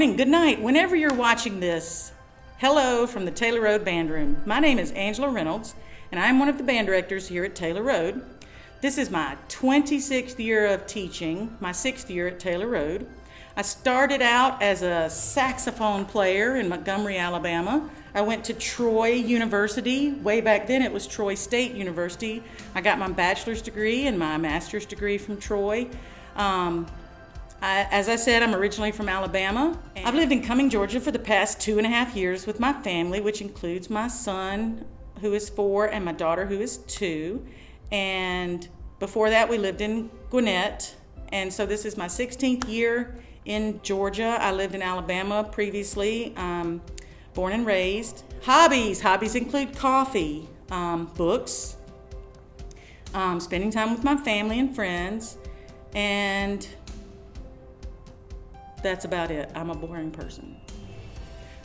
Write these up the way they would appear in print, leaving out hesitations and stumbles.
morning, good night, whenever you're watching this. Hello from the Taylor Road Band Room. My name is Angela Reynolds, and I'm one of the band directors here at Taylor Road. This is my 26th year of teaching, my 6th year at Taylor Road. I started out as a saxophone player in Montgomery, Alabama. I went to Troy University. Way back then it was Troy State University. I got my bachelor's degree and my master's degree from Troy. As I said, I'm originally from Alabama. I've lived in Cumming, Georgia for the past 2.5 years with my family, which includes my son, who is 4, and my daughter, who is 2. And before that, we lived in Gwinnett. And so this is my 16th year in Georgia. I lived in Alabama previously, born and raised. Hobbies include coffee, books, spending time with my family and friends, and that's about it. I'm a boring person.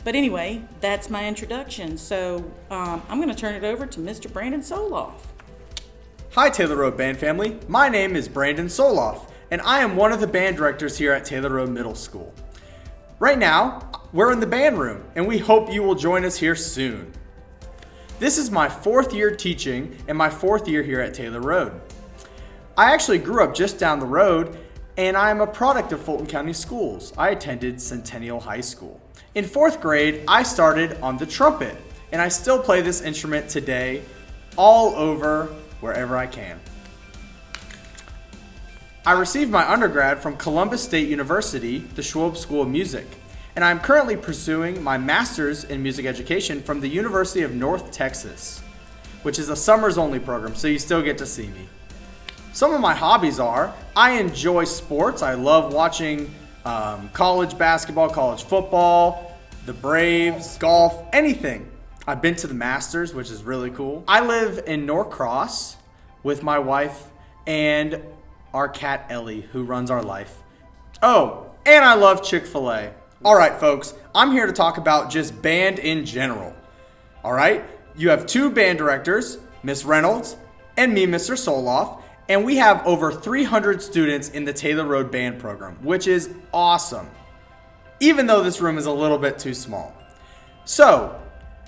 But anyway, that's my introduction. So I'm going to turn it over to Mr. Brandon Soloff. Hi Taylor Road Band family, my name is Brandon Soloff, and I am one of the band directors here at Taylor Road Middle School. Right now, we're in the band room, and we hope you will join us here soon. This is my 4th year teaching and my 4th year here at Taylor Road. I actually grew up just down the road, and I am a product of Fulton County Schools. I attended Centennial High School. In 4th grade, I started on the trumpet, and I still play this instrument today all over wherever I can. I received my undergrad from Columbus State University, the Schwab School of Music, and I'm currently pursuing my master's in music education from the University of North Texas, which is a summers only program, so you still get to see me. Some of my hobbies are, I enjoy sports. I love watching college basketball, college football, the Braves, golf, anything. I've been to the Masters, which is really cool. I live in Norcross with my wife and our cat Ellie, who runs our life. Oh, and I love Chick-fil-A. All right, folks, I'm here to talk about just band in general. All right, you have 2 band directors, Miss Reynolds and me, Mr. Soloff, and we have over 300 students in the Taylor Road Band program, which is awesome, even though this room is a little bit too small. So,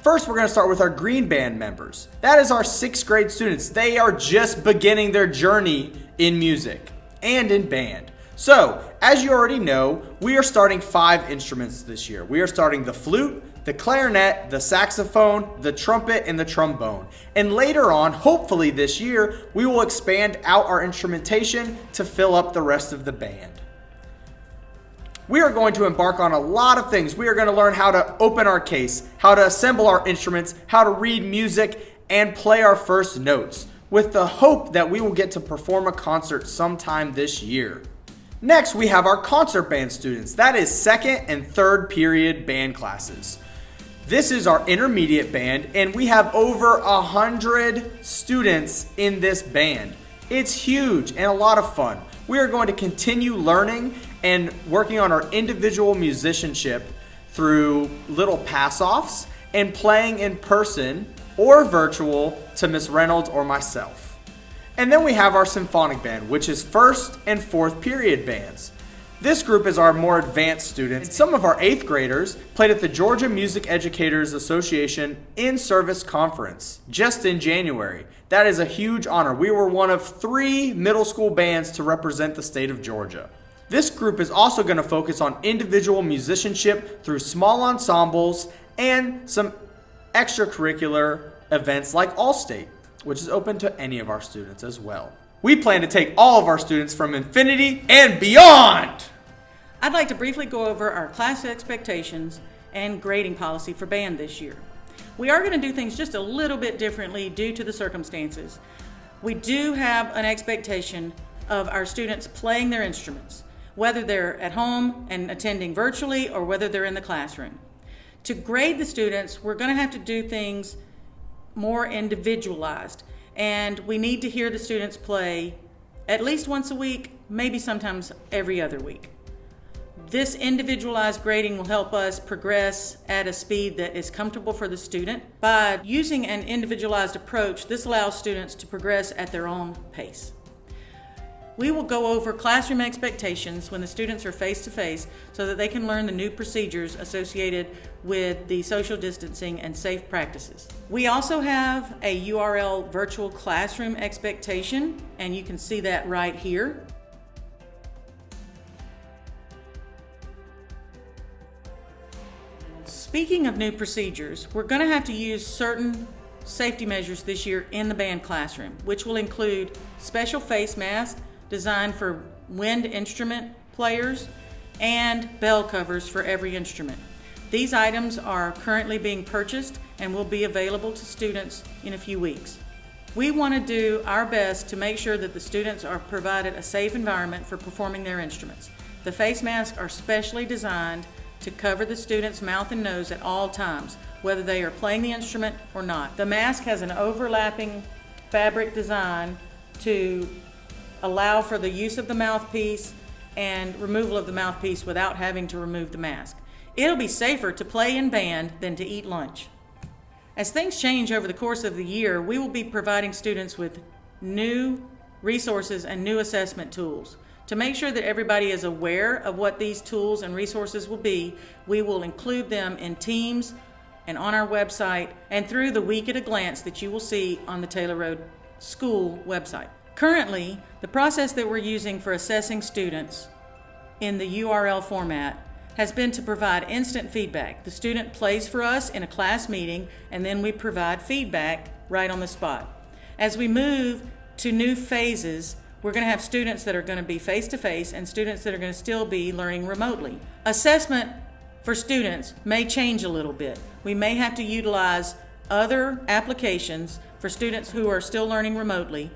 first we're going to start with our green band members. That is our 6th grade students. They are just beginning their journey in music and in band. So, as you already know, we are starting 5 instruments this year. We are starting the flute, the clarinet, the saxophone, the trumpet, and the trombone. And later on, hopefully this year, we will expand out our instrumentation to fill up the rest of the band. We are going to embark on a lot of things. We are going to learn how to open our case, how to assemble our instruments, how to read music, and play our first notes, with the hope that we will get to perform a concert sometime this year. Next, we have our concert band students. That is 2nd and 3rd period band classes. This is our intermediate band, and we have over 100 students in this band. It's huge and a lot of fun. We are going to continue learning and working on our individual musicianship through little pass-offs and playing in person or virtual to Miss Reynolds or myself. And then we have our symphonic band, which is 1st and 4th period bands. This group is our more advanced students. Some of our 8th graders played at the Georgia Music Educators Association in-service conference just in January. That is a huge honor. We were one of 3 middle school bands to represent the state of Georgia. This group is also going to focus on individual musicianship through small ensembles and some extracurricular events like All-State, which is open to any of our students as well. We plan to take all of our students from infinity and beyond! I'd like to briefly go over our class expectations and grading policy for band this year. We are going to do things just a little bit differently due to the circumstances. We do have an expectation of our students playing their instruments, whether they're at home and attending virtually or whether they're in the classroom. To grade the students, we're going to have to do things more individualized, and we need to hear the students play at least once a week, maybe sometimes every other week. This individualized grading will help us progress at a speed that is comfortable for the student. By using an individualized approach, this allows students to progress at their own pace. We will go over classroom expectations when the students are face-to-face so that they can learn the new procedures associated with the social distancing and safe practices. We also have a URL virtual classroom expectation, and you can see that right here. Speaking of new procedures, we're going to have to use certain safety measures this year in the band classroom, which will include special face masks designed for wind instrument players and bell covers for every instrument. These items are currently being purchased and will be available to students in a few weeks. We want to do our best to make sure that the students are provided a safe environment for performing their instruments. The face masks are specially designed to cover the student's mouth and nose at all times, whether they are playing the instrument or not. The mask has an overlapping fabric design to allow for the use of the mouthpiece and removal of the mouthpiece without having to remove the mask. It'll be safer to play in band than to eat lunch. As things change over the course of the year, we will be providing students with new resources and new assessment tools. To make sure that everybody is aware of what these tools and resources will be, we will include them in Teams and on our website and through the Week at a Glance that you will see on the Taylor Road School website. Currently, the process that we're using for assessing students in the URL format has been to provide instant feedback. The student plays for us in a class meeting, and then we provide feedback right on the spot. As we move to new phases, we're going to have students that are going to be face-to-face and students that are going to still be learning remotely. Assessment for students may change a little bit. We may have to utilize other applications for students who are still learning remotely,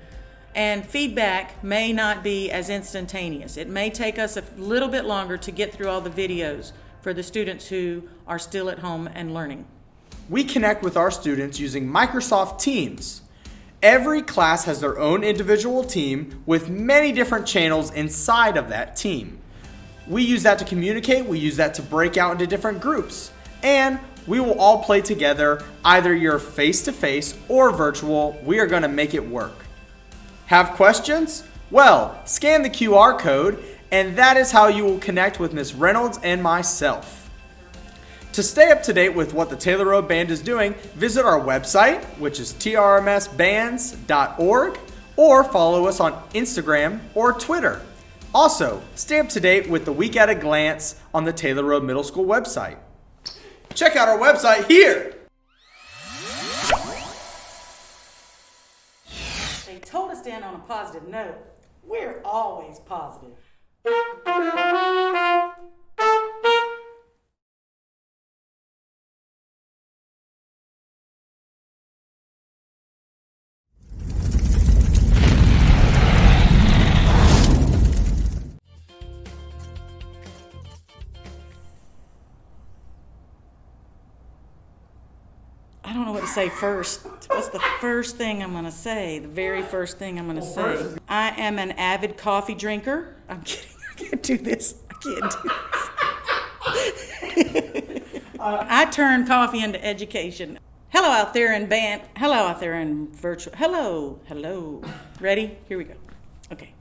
and feedback may not be as instantaneous. It may take us a little bit longer to get through all the videos for the students who are still at home and learning. We connect with our students using Microsoft Teams. Every class has their own individual team with many different channels inside of that team. We use that to communicate, we use that to break out into different groups, and we will all play together, either you're face-to-face or virtual. We are going to make it work. Have questions? Well, scan the QR code, and that is how you will connect with Ms. Reynolds and myself. To stay up to date with what the Taylor Road Band is doing, visit our website, which is trmsbands.org, or follow us on Instagram or Twitter. Also, stay up to date with the Week at a Glance on the Taylor Road Middle School website. Check out our website here. They told us to end on a positive note. We're always positive. I don't know what to say first. What's the first thing I'm going to say? The very first thing I'm going to say. I am an avid coffee drinker. I'm kidding. I can't do this. I can't do this. I turn coffee into education. Hello out there in band. Hello out there in virtual. Hello. Hello. Ready? Here we go. Okay.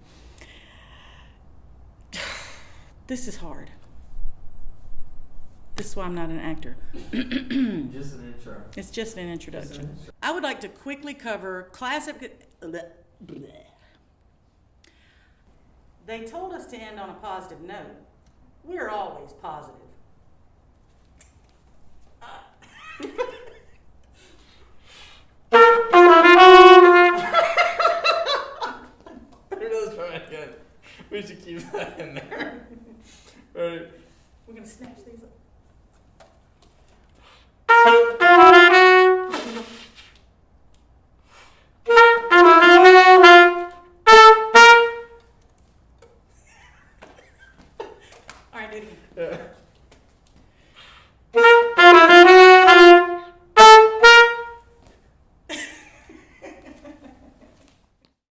This is hard. This is why I'm not an actor. Just an intro. It's just an introduction. I would like to quickly cover classic. They told us to end on a positive note. We're always positive. We should keep that in there. Right. We're going to snatch these up. All right, do it again.